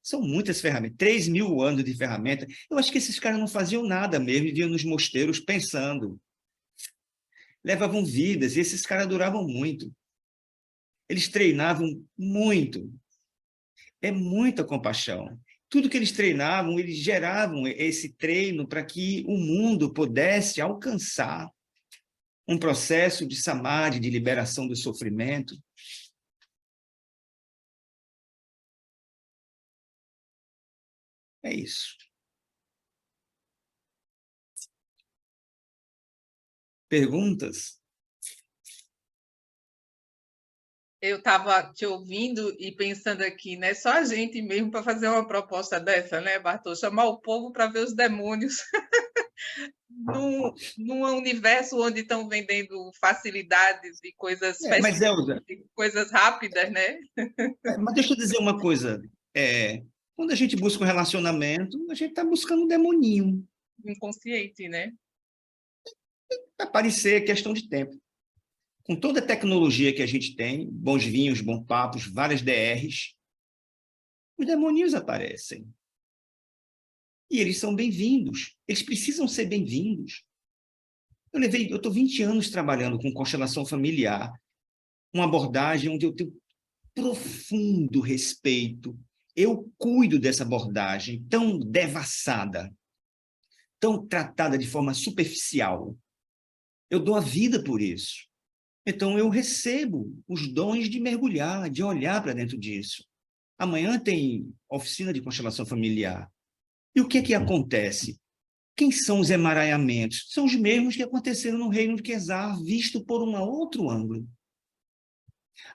São muitas ferramentas, 3.000 anos de ferramenta. Eu acho que esses caras não faziam nada mesmo, viviam nos mosteiros pensando. Levavam vidas, e esses caras duravam muito. Eles treinavam muito. É muita compaixão. Tudo que eles treinavam, eles geravam esse treino para que o mundo pudesse alcançar um processo de samadhi, de liberação do sofrimento. É isso. Perguntas? Eu estava te ouvindo e pensando aqui, né? Só a gente mesmo para fazer uma proposta dessa, né, Bartô? Chamar o povo para ver os demônios num universo onde estão vendendo facilidades e coisas fast Mas, Elza, food, coisas rápidas, né? mas deixa eu dizer uma coisa. Quando a gente busca um relacionamento, a gente está buscando um demoninho. Inconsciente, né? Vai aparecer, é questão de tempo. Com toda a tecnologia que a gente tem, bons vinhos, bons papos, várias DRs, os demoninhos aparecem. E eles são bem-vindos. Eles precisam ser bem-vindos. Eu estou 20 anos trabalhando com constelação familiar, uma abordagem onde eu tenho profundo respeito. Eu cuido dessa abordagem tão devassada, tão tratada de forma superficial. Eu dou a vida por isso. Então, eu recebo os dons de mergulhar, de olhar para dentro disso. Amanhã tem oficina de constelação familiar. E o que é que acontece? Quem são os emaranhamentos? São os mesmos que aconteceram no reino de Quesar, visto por um outro ângulo.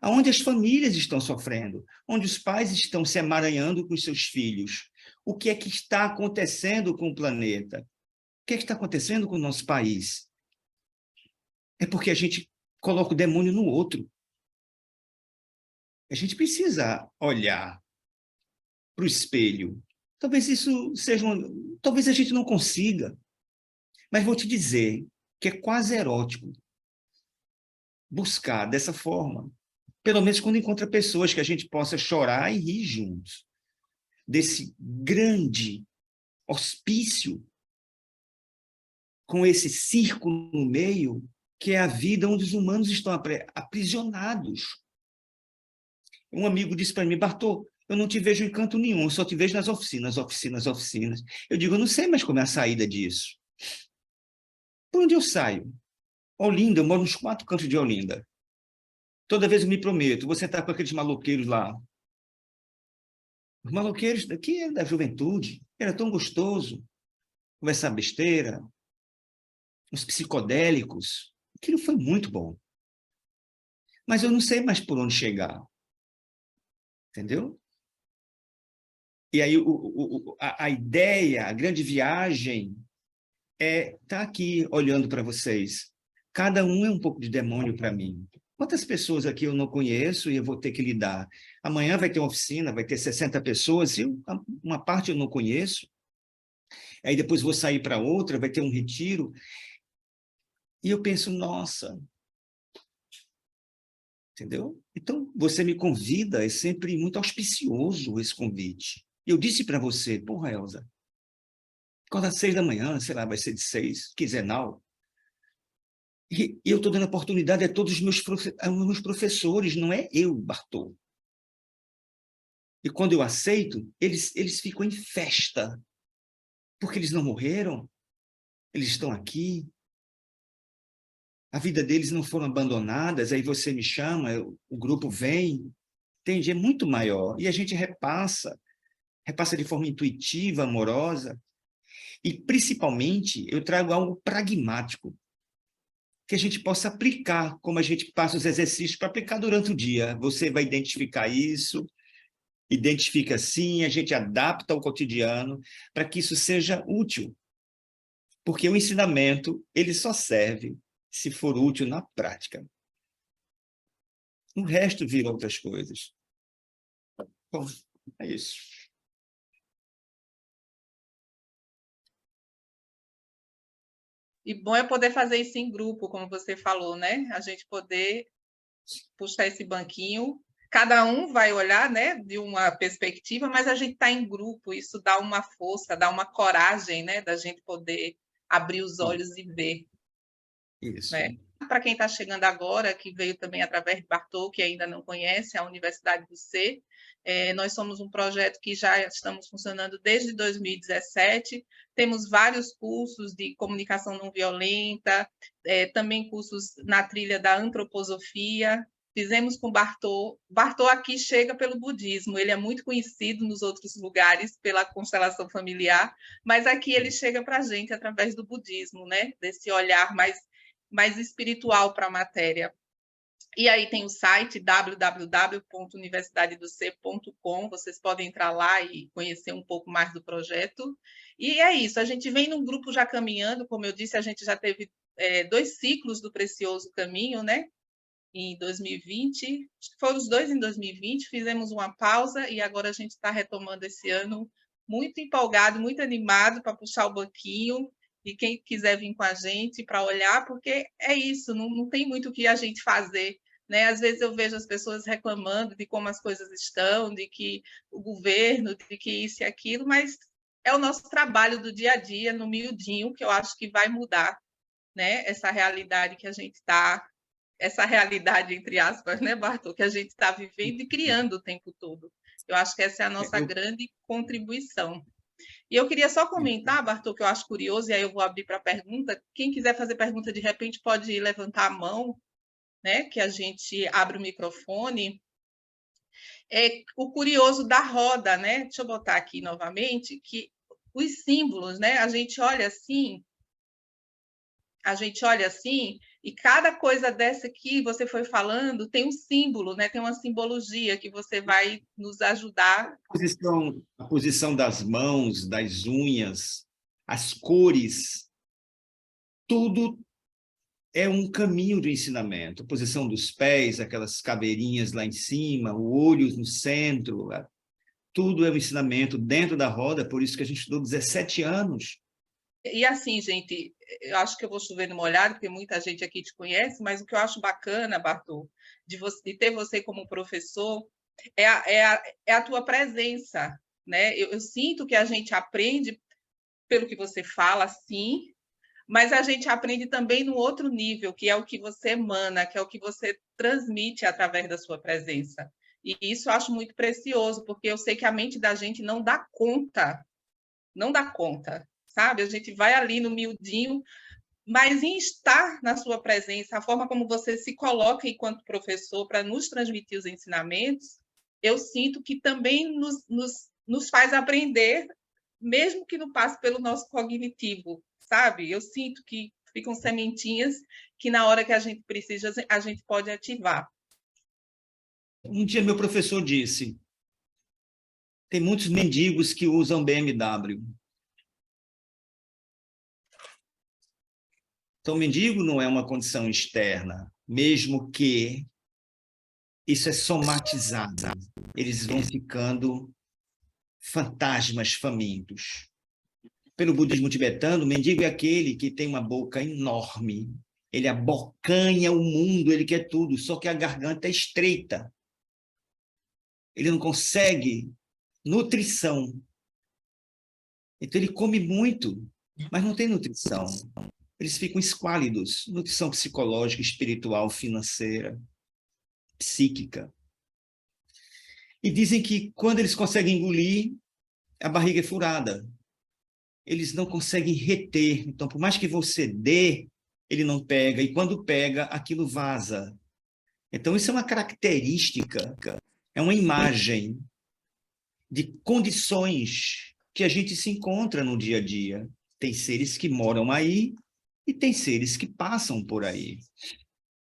Onde as famílias estão sofrendo, onde os pais estão se emaranhando com os seus filhos. O que é que está acontecendo com o planeta? O que é que está acontecendo com o nosso país? É porque a gente coloca o demônio no outro. A gente precisa olhar para o espelho. Talvez isso seja talvez a gente não consiga, mas vou te dizer que é quase erótico buscar dessa forma. Pelo menos quando encontra pessoas que a gente possa chorar e rir juntos. Desse grande hospício, com esse círculo no meio, que é a vida onde os humanos estão aprisionados. Um amigo disse para mim: Bartô, eu não te vejo em canto nenhum, eu só te vejo nas oficinas, oficinas, oficinas. Eu digo: eu não sei mais como é a saída disso. Por onde eu saio? Olinda, eu moro nos 4 cantos de Olinda. Toda vez eu me prometo, você está com aqueles maloqueiros lá. Os maloqueiros daqui é da juventude, era tão gostoso conversar besteira, os psicodélicos, aquilo foi muito bom. Mas eu não sei mais por onde chegar, entendeu? E aí a ideia, a grande viagem é estar aqui olhando para vocês. Cada um é um pouco de demônio para mim. Quantas pessoas aqui eu não conheço e eu vou ter que lidar? Amanhã vai ter uma oficina, vai ter 60 pessoas, uma parte eu não conheço. Aí depois vou sair para outra, vai ter um retiro. E eu penso, nossa, entendeu? Então, você me convida, é sempre muito auspicioso esse convite. Eu disse para você: porra, Elza, acorda às 6 da manhã, sei lá, vai ser de 6, quinzenal. E eu estou dando oportunidade a todos os meus professores, não é eu, Bartô. E quando eu aceito, eles ficam em festa, porque eles não morreram, eles estão aqui, a vida deles não foram abandonadas, aí você me chama, o grupo vem, entende? É muito maior. E a gente repassa de forma intuitiva, amorosa, e principalmente eu trago algo pragmático, que a gente possa aplicar, como a gente passa os exercícios para aplicar durante o dia. Você vai identificar isso, identifica assim, a gente adapta ao cotidiano para que isso seja útil. Porque o ensinamento, ele só serve se for útil na prática. O resto vira outras coisas. Bom, é isso. E bom é poder fazer isso em grupo, como você falou, né? A gente poder puxar esse banquinho. Cada um vai olhar, né, de uma perspectiva, mas a gente está em grupo. Isso dá uma força, dá uma coragem, né, da gente poder abrir os olhos e ver. Isso. né? Para quem está chegando agora, que veio também através de Bartô, que ainda não conhece a Universidade do Ser, nós somos um projeto que já estamos funcionando desde 2017, temos vários cursos de comunicação não violenta, também cursos na trilha da antroposofia, fizemos com Bartô. Bartô aqui chega pelo budismo, ele é muito conhecido nos outros lugares pela constelação familiar, mas aqui ele chega para a gente através do budismo, né? Desse olhar mais espiritual para a matéria. E aí tem o site www.universidadedoc.com, vocês podem entrar lá e conhecer um pouco mais do projeto. E é isso, a gente vem num grupo já caminhando, como eu disse, a gente já teve 2 ciclos do Precioso Caminho, né? Em 2020, acho que foram os 2 em 2020, fizemos uma pausa e agora a gente está retomando esse ano muito empolgado, muito animado para puxar o banquinho e quem quiser vir com a gente para olhar, porque é isso, não tem muito o que a gente fazer. Né? Às vezes eu vejo as pessoas reclamando de como as coisas estão, de que o governo, de que isso e aquilo, mas é o nosso trabalho do dia a dia, no miudinho, que eu acho que vai mudar, né? Essa realidade que a gente está, essa realidade, entre aspas, né, Bartô, que a gente está vivendo e criando o tempo todo. Eu acho que essa é a nossa grande contribuição. E eu queria só comentar, Bartô, que eu acho curioso, e aí eu vou abrir para pergunta. Quem quiser fazer pergunta, de repente, pode levantar a mão, né, que a gente abre o microfone. O curioso da roda, né? Deixa eu botar aqui novamente, que os símbolos, né? A gente olha assim, e cada coisa dessa que você foi falando tem um símbolo, né? Tem uma simbologia que você vai nos ajudar. A posição das mãos, das unhas, as cores, tudo é um caminho do ensinamento. A posição dos pés, aquelas caveirinhas lá em cima, o olho no centro, tudo é um ensinamento dentro da roda, por isso que a gente estudou 17 anos. E assim, gente, eu acho que eu vou chover no molhado, porque muita gente aqui te conhece, mas o que eu acho bacana, Bartô, de ter você como professor, é a tua presença, né? Eu sinto que a gente aprende pelo que você fala, sim, mas a gente aprende também no outro nível, que é o que você emana, que é o que você transmite através da sua presença. E isso eu acho muito precioso, porque eu sei que a mente da gente não dá conta, sabe? A gente vai ali no miudinho, mas em estar na sua presença, a forma como você se coloca enquanto professor para nos transmitir os ensinamentos, eu sinto que também nos faz aprender, mesmo que não passe pelo nosso cognitivo, sabe? Eu sinto que ficam sementinhas que na hora que a gente precisa, a gente pode ativar. Um dia meu professor disse, tem muitos mendigos que usam BMW. Então, mendigo não é uma condição externa, mesmo que isso é somatizado. Eles vão ficando fantasmas famintos. Pelo budismo tibetano, o mendigo é aquele que tem uma boca enorme. Ele abocanha o mundo, ele quer tudo, só que a garganta é estreita. Ele não consegue nutrição. Então, ele come muito, mas não tem nutrição. Eles ficam esquálidos, nutrição psicológica, espiritual, financeira, psíquica. E dizem que quando eles conseguem engolir, a barriga é furada. Eles não conseguem reter. Então, por mais que você dê, ele não pega. E quando pega, aquilo vaza. Então, isso é uma característica, é uma imagem de condições que a gente se encontra no dia a dia. Tem seres que moram aí e tem seres que passam por aí.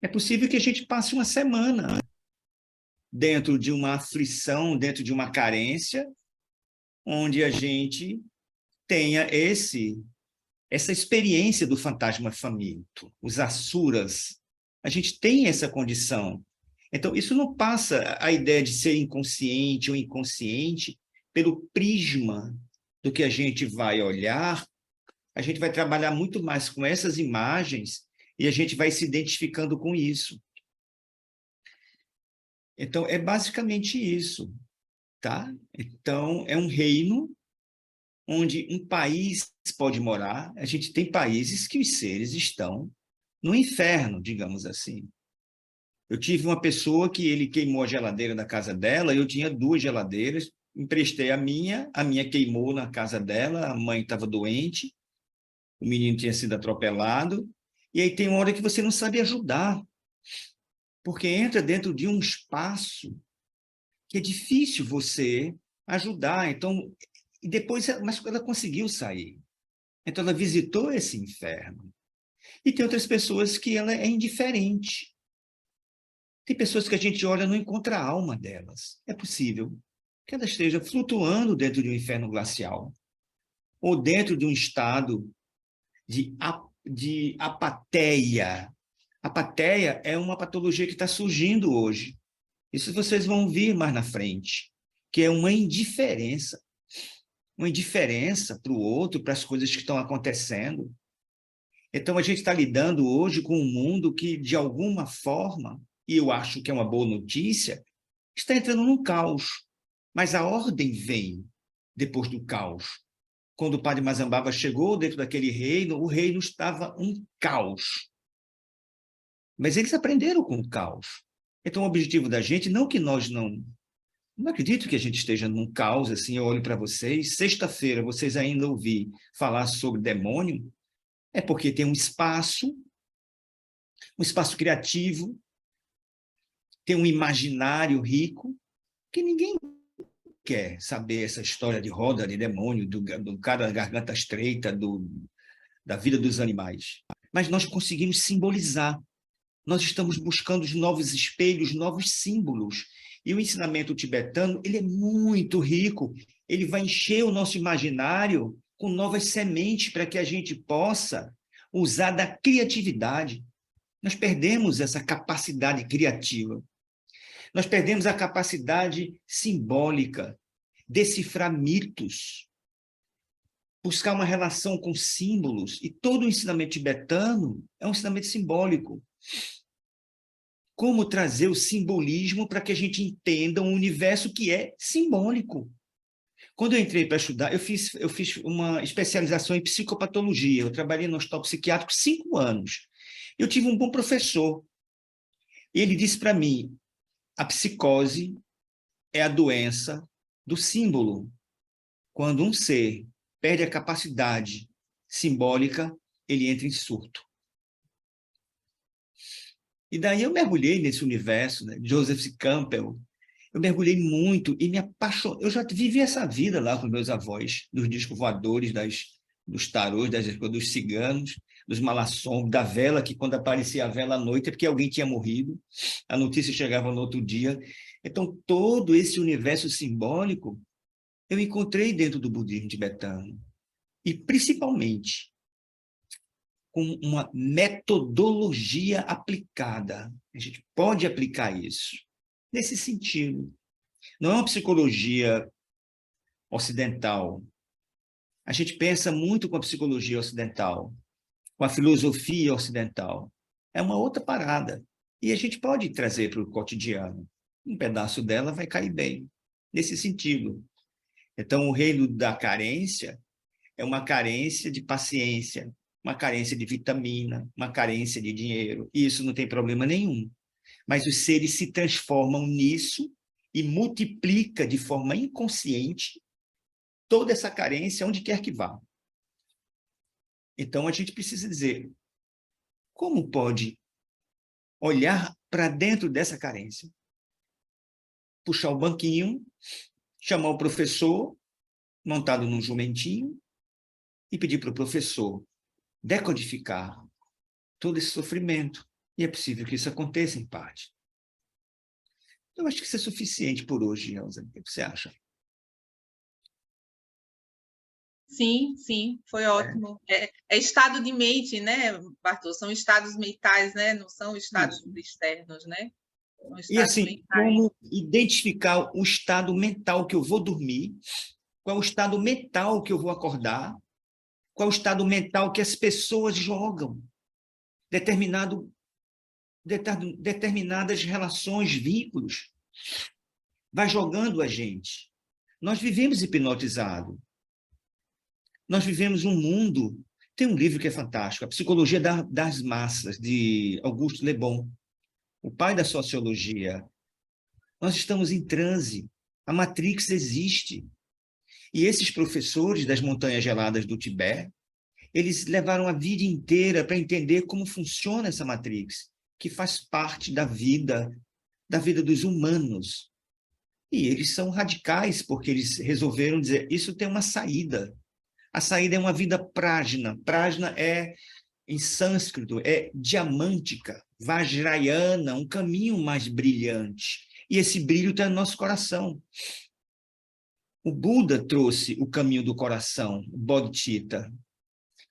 É possível que a gente passe uma semana dentro de uma aflição, dentro de uma carência, onde a gente tenha essa experiência do fantasma faminto, os asuras. A gente tem essa condição. Então, isso não passa a ideia de ser inconsciente ou inconsciente pelo prisma do que a gente vai olhar. A gente vai trabalhar muito mais com essas imagens e a gente vai se identificando com isso. Então, é basicamente isso, tá? Então, é um reino onde um país pode morar. A gente tem países que os seres estão no inferno, digamos assim. Eu tive uma pessoa que ele queimou a geladeira da casa dela, eu tinha 2 geladeiras, emprestei a minha queimou na casa dela, a mãe estava doente, o menino tinha sido atropelado, e aí tem uma hora que você não sabe ajudar, porque entra dentro de um espaço que é difícil você ajudar. Então, e depois, mas ela conseguiu sair. Então, ela visitou esse inferno. E tem outras pessoas que ela é indiferente. Tem pessoas que a gente olha e não encontra a alma delas. É possível que ela esteja flutuando dentro de um inferno glacial, ou dentro de um estado de apatia. Apatia é uma patologia que está surgindo hoje. Isso vocês vão ver mais na frente, que é uma indiferença para o outro, para as coisas que estão acontecendo. Então, a gente está lidando hoje com um mundo que, de alguma forma, e eu acho que é uma boa notícia, está entrando num caos. Mas a ordem vem depois do caos. Quando o padre Mazambaba chegou dentro daquele reino, o reino estava um caos. Mas eles aprenderam com o caos. Então, o objetivo da gente, não que nós não acredito que a gente esteja num caos, assim, eu olho para vocês, sexta-feira vocês ainda ouvir falar sobre demônio, é porque tem um espaço criativo, tem um imaginário rico, que ninguém quer saber essa história de roda, de demônio, do cara da garganta estreita, da vida dos animais. Mas nós conseguimos simbolizar. Nós estamos buscando os novos espelhos, novos símbolos. E o ensinamento tibetano, ele é muito rico. Ele vai encher o nosso imaginário com novas sementes para que a gente possa usar da criatividade. Nós perdemos essa capacidade criativa. Nós perdemos a capacidade simbólica, decifrar mitos, buscar uma relação com símbolos. E todo o ensinamento tibetano é um ensinamento simbólico. Como trazer o simbolismo para que a gente entenda um universo que é simbólico. Quando eu entrei para estudar, eu fiz uma especialização em psicopatologia. Eu trabalhei no hospital psiquiátrico 5 anos. Eu tive um bom professor. Ele disse para mim, a psicose é a doença do símbolo. Quando um ser perde a capacidade simbólica, ele entra em surto. E daí eu mergulhei nesse universo, né? Joseph Campbell. Eu mergulhei muito e me apaixonei. Eu já vivi essa vida lá com meus avós, dos discos voadores, dos tarôs, dos ciganos, dos malassons, da vela, que quando aparecia a vela à noite é porque alguém tinha morrido, a notícia chegava no outro dia. Então, todo esse universo simbólico eu encontrei dentro do budismo tibetano. E, principalmente, com uma metodologia aplicada. A gente pode aplicar isso nesse sentido. Não é uma psicologia ocidental. A gente pensa muito com a psicologia ocidental, com a filosofia ocidental. É uma outra parada. E a gente pode trazer para o cotidiano. Um pedaço dela vai cair bem, nesse sentido. Então, o reino da carência é uma carência de paciência, uma carência de vitamina, uma carência de dinheiro. E isso não tem problema nenhum. Mas os seres se transformam nisso e multiplica de forma inconsciente toda essa carência onde quer que vá. Então, a gente precisa dizer, como pode olhar para dentro dessa carência? Puxar o banquinho, chamar o professor, montado num jumentinho, e pedir para o professor decodificar todo esse sofrimento. E é possível que isso aconteça em parte. Eu acho que isso é suficiente por hoje, Elza. O que você acha? Sim, sim, foi ótimo. É estado de mente, né, Bartô? São estados mentais, né? Não são estados Isso. externos, né? São E estados assim, mentais. como identificar o estado mental que eu vou dormir, qual é o estado mental que eu vou acordar, qual é o estado mental que as pessoas jogam, determinadas relações, vínculos, vai jogando a gente. Nós vivemos hipnotizado. Nós vivemos um mundo Tem um livro que é fantástico, A Psicologia das Massas, de Auguste Le Bon, o pai da sociologia. Nós estamos em transe, a Matrix existe. E esses professores das montanhas geladas do Tibete, eles levaram a vida inteira para entender como funciona essa Matrix, que faz parte da vida dos humanos. E eles são radicais, porque eles resolveram dizer, isso tem uma saída. A saída é uma vida prajna. Prajna é, em sânscrito, é diamântica, vajrayana, um caminho mais brilhante. E esse brilho está no nosso coração. O Buda trouxe o caminho do coração, o Bodhicitta,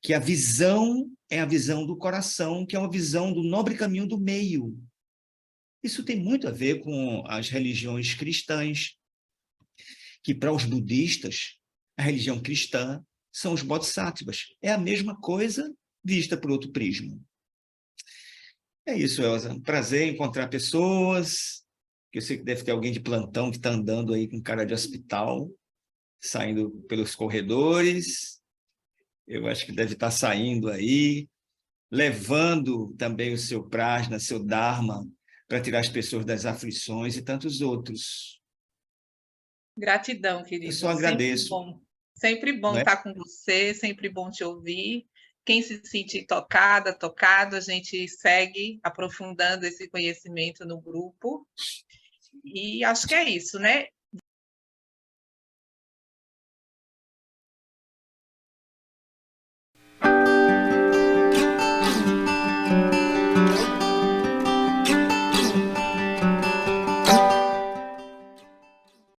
que a visão é a visão do coração, que é uma visão do nobre caminho do meio. Isso tem muito a ver com as religiões cristãs, que para os budistas, a religião cristã são os bodhisattvas. É a mesma coisa vista por outro prisma. É isso, Elza. Prazer em encontrar pessoas, que eu sei que deve ter alguém de plantão que está andando aí com cara de hospital, saindo pelos corredores. Eu acho que deve estar saindo aí, levando também o seu prajna, seu dharma, para tirar as pessoas das aflições e tantos outros. Gratidão, Eu só querido. agradeço. Sempre bom Né? estar com você, sempre bom te ouvir. Quem se sentir tocada, tocado, a gente segue aprofundando esse conhecimento no grupo. E acho que é isso, né?